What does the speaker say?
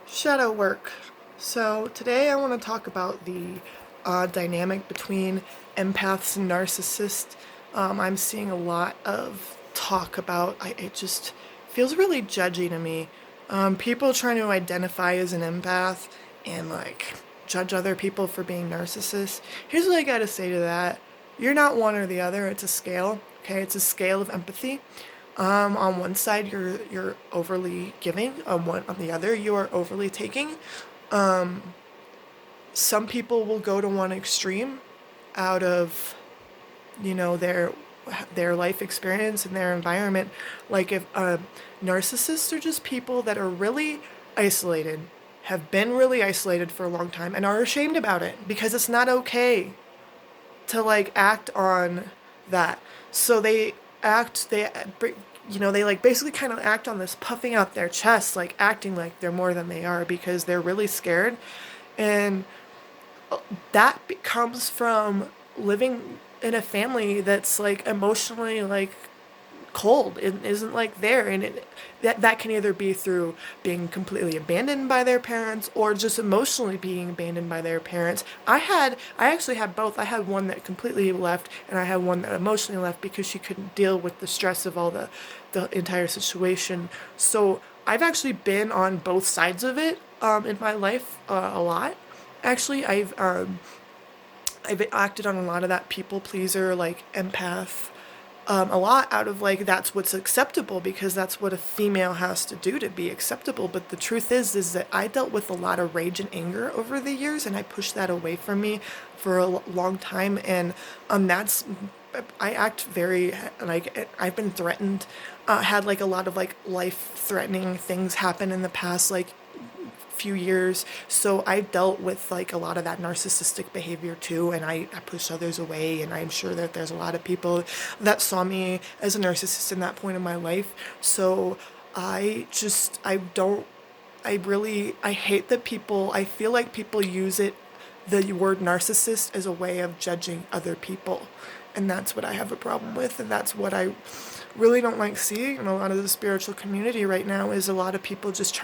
Shadow work. So today I want to talk about the dynamic between empaths and narcissists. I'm seeing a lot of talk about, it just feels really judgy to me. People trying to identify as an empath and like judge other people for being narcissists. Here's what I gotta say to that. You're not one or the other, it's a scale, okay? It's a scale of empathy. On one side, you're overly giving. On the other, you are overly taking. Some people will go to one extreme out of, their life experience and their environment. Like if narcissists are just people that are really isolated, have been really isolated for a long time, and are ashamed about it because it's not okay to like act on that. So they like basically kind of act on this puffing out their chest, like acting like they're more than they are because they're really scared. And that comes from living in a family that's like emotionally like cold. It isn't like there, and that can either be through being completely abandoned by their parents or just emotionally being abandoned by their parents. I actually had both. I had one that completely left, and I had one that emotionally left because she couldn't deal with the stress of all the entire situation. So I've actually been on both sides of it in my life a lot. Actually, I've acted on a lot of that people pleaser, like empath, a lot out of like that's what's acceptable because that's what a female has to do to be acceptable. But the truth is that I dealt with a lot of rage and anger over the years, and I pushed that away from me for a long time. And that's I act very like I've been threatened, had like a lot of like life threatening things happen in the past, like few years. So I've dealt with like a lot of that narcissistic behavior too, and I push others away, and I'm sure that there's a lot of people that saw me as a narcissist in that point in my life. So I don't I hate that people I feel like people use the word narcissist as a way of judging other people. And that's what I have a problem with, and that's what I really don't like seeing in a lot of the spiritual community right now is a lot of people just try